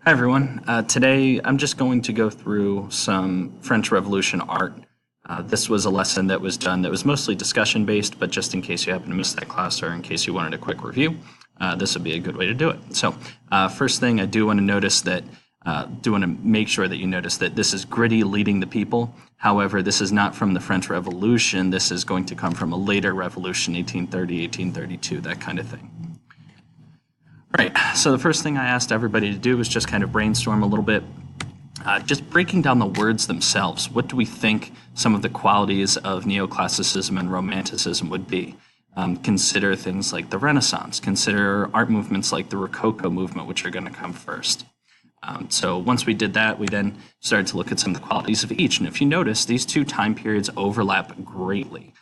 Hi everyone. Today I'm just going to go through some French Revolution art. This was a lesson that was done that was mostly discussion based, but just in case you happen to miss that class or in case you wanted a quick review, this would be a good way to do it. So first thing I do want to make sure that you notice that this is gritty leading the people. However, this is not from the French Revolution. This is going to come from a later revolution, 1830, 1832, that kind of thing. Right, so the first thing I asked everybody to do was just kind of brainstorm a little bit, just breaking down the words themselves. What do we think some of the qualities of neoclassicism and romanticism would be? Consider things like the Renaissance. Consider art movements like the Rococo movement, which are going to come first. So once we did that, we then started to look at some of the qualities of each. And if you notice, these two time periods overlap greatly.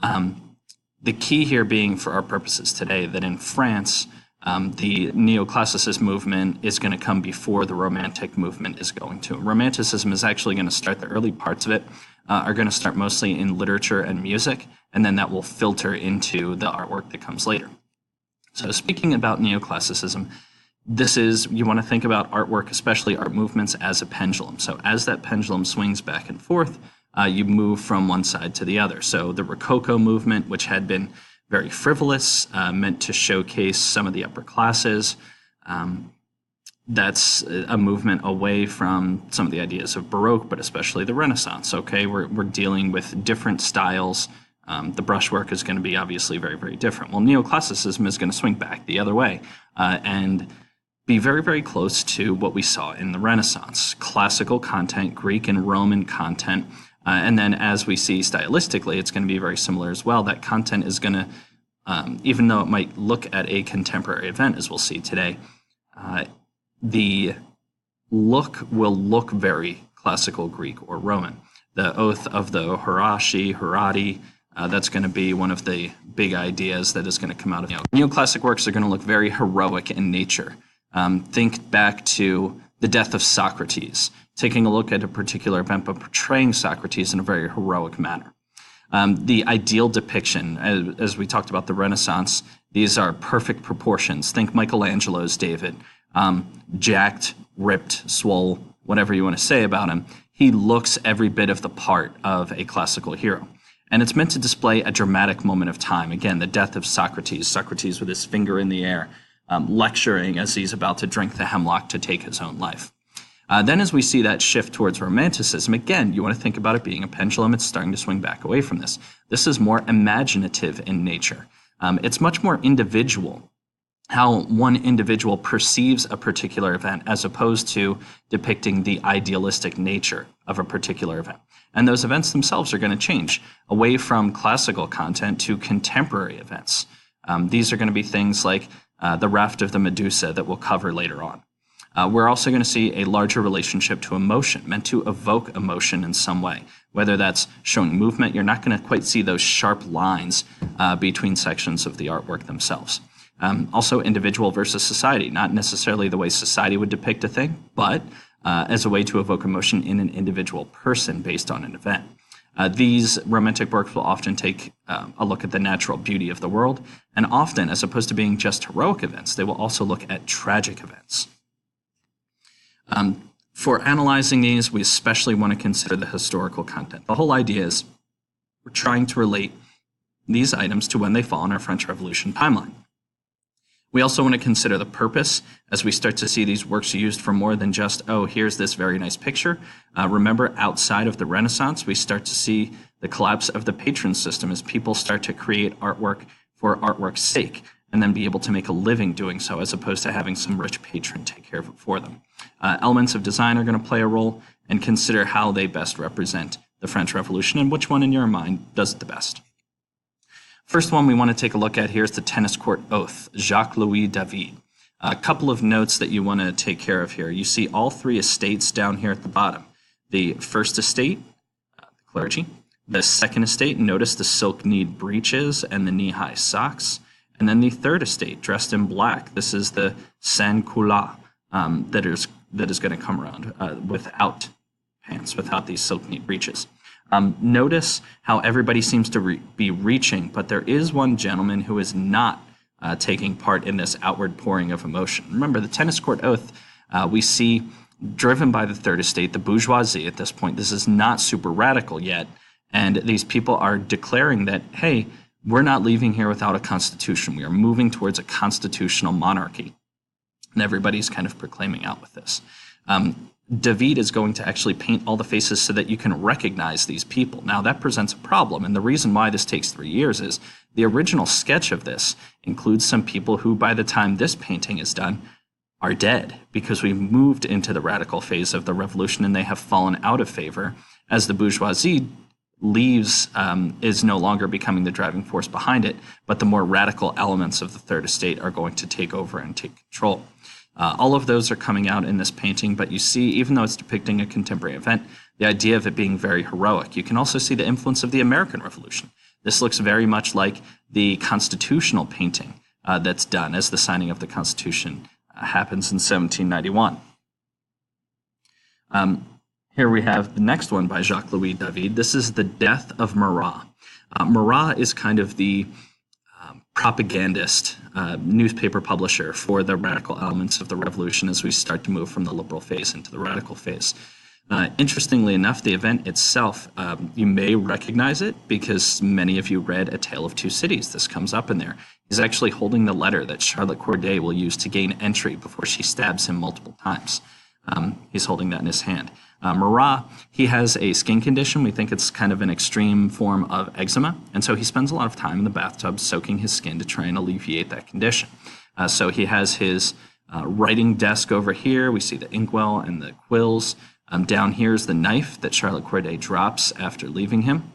The key here being, for our purposes today, that in France, the neoclassicist movement is going to come before the Romantic movement is going to. Romanticism is actually going to start, the early parts of it are going to start mostly in literature and music, and then that will filter into the artwork that comes later. So speaking about neoclassicism, you want to think about artwork, especially art movements, as a pendulum. So as that pendulum swings back and forth, you move from one side to the other. So the Rococo movement, which had been very frivolous, meant to showcase some of the upper classes. That's a movement away from some of the ideas of Baroque, but especially the Renaissance. Okay, we're dealing with different styles. The brushwork is going to be obviously very, very different. Well, neoclassicism is going to swing back the other way and be very, very close to what we saw in the Renaissance. Classical content, Greek and Roman content. And then as we see stylistically, it's going to be very similar as well. That content is going to, even though it might look at a contemporary event, as we'll see today, the look will look very classical Greek or Roman. The oath of the Horati, that's going to be one of the big ideas that is going to come out of neoclassic works. Are going to look very heroic in nature. Think back to the death of Socrates, taking a look at a particular event, but portraying Socrates in a very heroic manner. The ideal depiction, as we talked about the Renaissance, these are perfect proportions. Think Michelangelo's David, jacked, ripped, swole, whatever you want to say about him. He looks every bit of the part of a classical hero. And it's meant to display a dramatic moment of time. Again, the death of Socrates with his finger in the air, lecturing as he's about to drink the hemlock to take his own life. Then as we see that shift towards Romanticism, again, you want to think about it being a pendulum. It's starting to swing back away from this. This is more imaginative in nature. It's much more individual, how one individual perceives a particular event as opposed to depicting the idealistic nature of a particular event. And those events themselves are going to change away from classical content to contemporary events. These are going to be things like the Raft of the Medusa that we'll cover later on. We're also going to see a larger relationship to emotion, meant to evoke emotion in some way. Whether that's showing movement, you're not going to quite see those sharp lines between sections of the artwork themselves. Also, individual versus society, not necessarily the way society would depict a thing, but as a way to evoke emotion in an individual person based on an event. These romantic works will often take a look at the natural beauty of the world, and often, as opposed to being just heroic events, they will also look at tragic events. For analyzing these, we especially want to consider the historical content. The whole idea is we're trying to relate these items to when they fall in our French Revolution timeline. We also want to consider the purpose as we start to see these works used for more than just, oh, here's this very nice picture. Remember, outside of the Renaissance, we start to see the collapse of the patron system as people start to create artwork for artwork's sake and then be able to make a living doing so as opposed to having some rich patron take care of it for them. Elements of design are going to play a role, and consider how they best represent the French Revolution and which one in your mind does it the best. First one we want to take a look at here is the tennis court oath, Jacques-Louis David. A couple of notes that you want to take care of here. You see all three estates down here at the bottom. The first estate, the clergy. The second estate, notice the silk-kneed breeches and the knee-high socks. And then the third estate, dressed in black. This is the sans-culotte that is going to come around without pants, without these silk-kneed breeches. Notice how everybody seems to be reaching, but there is one gentleman who is not taking part in this outward pouring of emotion. Remember, the tennis court oath We see, driven by the third estate, the bourgeoisie at this point. This is not super radical yet. And these people are declaring that, hey, we're not leaving here without a constitution. We are moving towards a constitutional monarchy. And everybody's kind of proclaiming out with this. David is going to actually paint all the faces so that you can recognize these people. Now, that presents a problem. And the reason why this takes 3 years is the original sketch of this includes some people who, by the time this painting is done, are dead, because we moved into the radical phase of the revolution and they have fallen out of favor as the bourgeoisie leaves, is no longer becoming the driving force behind it, but the more radical elements of the third estate are going to take over and take control. All of those are coming out in this painting, but you see, even though it's depicting a contemporary event, the idea of it being very heroic. You can also see the influence of the American Revolution. This looks very much like the constitutional painting that's done as the signing of the Constitution happens in 1791. Here we have the next one by Jacques-Louis David. This is the Death of Marat. Marat is kind of the propagandist, newspaper publisher for the radical elements of the revolution as we start to move from the liberal phase into the radical phase. Interestingly enough, the event itself, you may recognize it because many of you read A Tale of Two Cities. This comes up in there. He's actually holding the letter that Charlotte Corday will use to gain entry before she stabs him multiple times. He's holding that in his hand. Marat, he has a skin condition. We think it's kind of an extreme form of eczema. And so he spends a lot of time in the bathtub soaking his skin to try and alleviate that condition. So he has his writing desk over here. We see the inkwell and the quills. Down here is the knife that Charlotte Corday drops after leaving him.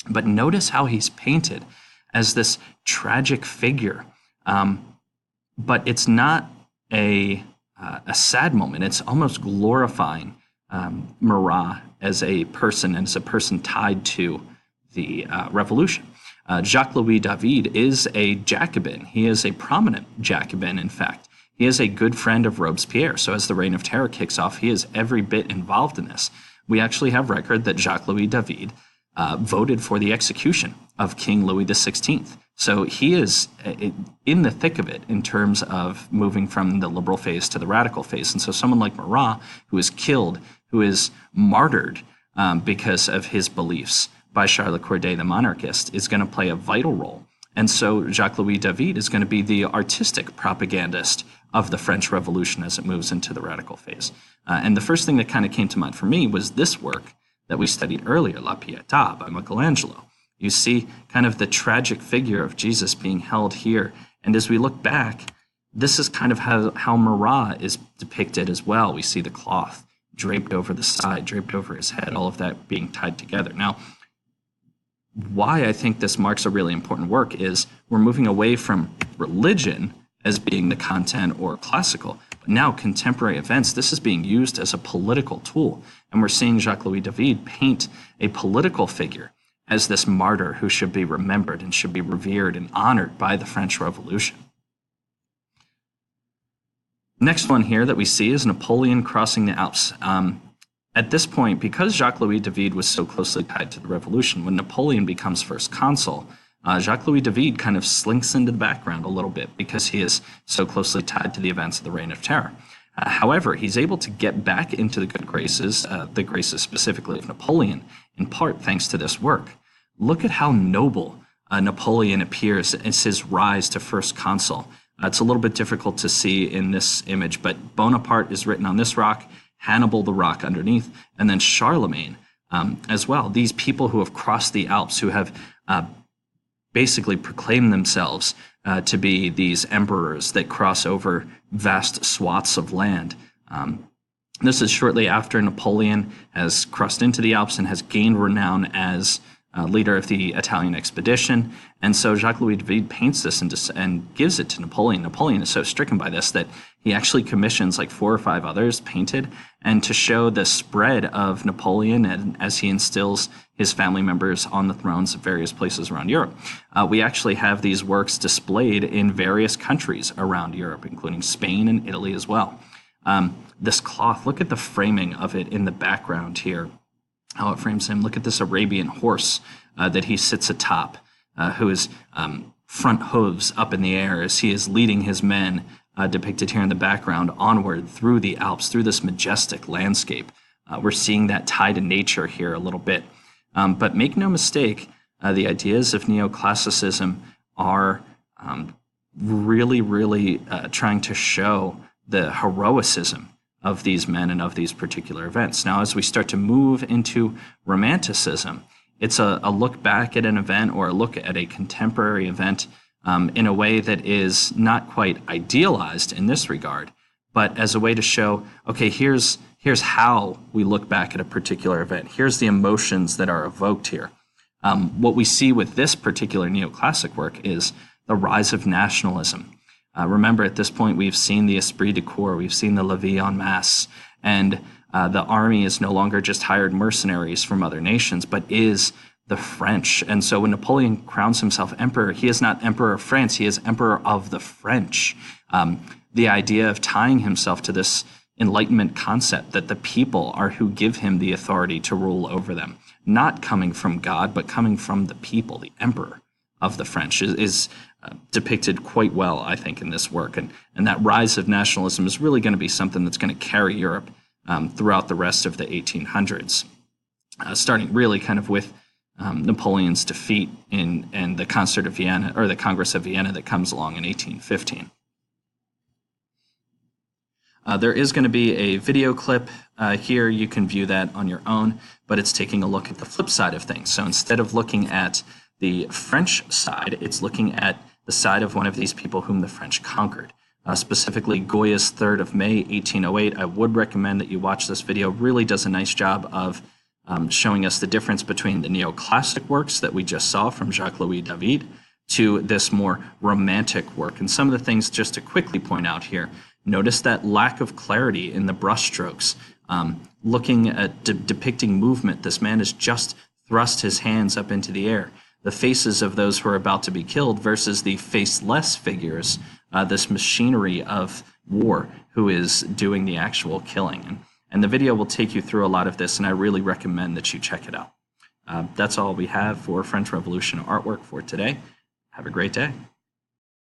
But notice how he's painted as this tragic figure. But it's not a sad moment. It's almost glorifying Marat as a person, and as a person tied to the revolution. Jacques-Louis David is a Jacobin. He is a prominent Jacobin, in fact. He is a good friend of Robespierre. So as the Reign of Terror kicks off, he is every bit involved in this. We actually have record that Jacques-Louis David voted for the execution of King Louis XVI. So he is in the thick of it in terms of moving from the liberal phase to the radical phase. And so someone like Marat, who is killed, who is martyred because of his beliefs by Charlotte Corday, the monarchist, is going to play a vital role. And so Jacques-Louis David is going to be the artistic propagandist of the French Revolution as it moves into the radical phase. And the first thing that kind of came to mind for me was this work that we studied earlier, La Pietà by Michelangelo. You see kind of the tragic figure of Jesus being held here. And as we look back, this is kind of how Marat is depicted as well. We see the cloth draped over the side, draped over his head, all of that being tied together. Now, why I think this marks a really important work is we're moving away from religion as being the content or classical, but now contemporary events, this is being used as a political tool. And we're seeing Jacques-Louis David paint a political figure as this martyr who should be remembered and should be revered and honored by the French Revolution. Next one here that we see is Napoleon crossing the Alps. At this point, because Jacques-Louis David was so closely tied to the revolution, when Napoleon becomes first consul, Jacques-Louis David kind of slinks into the background a little bit because he is so closely tied to the events of the Reign of Terror. However, he's able to get back into the good graces, the graces specifically of Napoleon, in part thanks to this work. Look at how noble Napoleon appears as his rise to first consul. It's a little bit difficult to see in this image, but Bonaparte is written on this rock, Hannibal the rock underneath, and then Charlemagne as well. These people who have crossed the Alps, who have basically proclaimed themselves to be these emperors that cross over vast swaths of land. This is shortly after Napoleon has crossed into the Alps and has gained renown as leader of the Italian expedition. And so Jacques-Louis David paints this and gives it to Napoleon. Napoleon is so stricken by this that he actually commissions like 4 or 5 others painted, and to show the spread of Napoleon and as he instills his family members on the thrones of various places around Europe. We actually have these works displayed in various countries around Europe, including Spain and Italy as well. This cloth, look at the framing of it in the background here, how it frames him. Look at this Arabian horse that he sits atop, who is front hooves up in the air as he is leading his men depicted here in the background, onward through the Alps, through this majestic landscape. We're seeing that tie to nature here a little bit. But make no mistake, the ideas of neoclassicism are really trying to show the heroicism of these men and of these particular events. Now, as we start to move into Romanticism, it's a look back at an event or a look at a contemporary event in a way that is not quite idealized in this regard, but as a way to show, okay, here's how we look back at a particular event. Here's the emotions that are evoked here. What we see with this particular neoclassic work is the rise of nationalism. Remember, at this point, we've seen the esprit de corps, we've seen the levée en masse, and the army is no longer just hired mercenaries from other nations, but is the French. And so when Napoleon crowns himself emperor, he is not emperor of France, he is emperor of the French. The idea of tying himself to this Enlightenment concept that the people are who give him the authority to rule over them, not coming from God, but coming from the people, the emperor of the French, is depicted quite well, I think, in this work. And that rise of nationalism is really going to be something that's going to carry Europe throughout the rest of the 1800s, starting really kind of with Napoleon's defeat in the Concert of Vienna, or the Congress of Vienna, that comes along in 1815. There is going to be a video clip here. You can view that on your own, but it's taking a look at the flip side of things. So instead of looking at the French side, it's looking at the side of one of these people whom the French conquered, specifically Goya's 3rd of May, 1808. I would recommend that you watch this video. Really does a nice job of showing us the difference between the neoclassic works that we just saw from Jacques-Louis David to this more romantic work. And some of the things just to quickly point out here, notice that lack of clarity in the brushstrokes. Looking at depicting movement, this man has just thrust his hands up into the air. The faces of those who are about to be killed versus the faceless figures, this machinery of war who is doing the actual killing. And the video will take you through a lot of this, and I really recommend that you check it out. That's all we have for French Revolution artwork for today. Have a great day.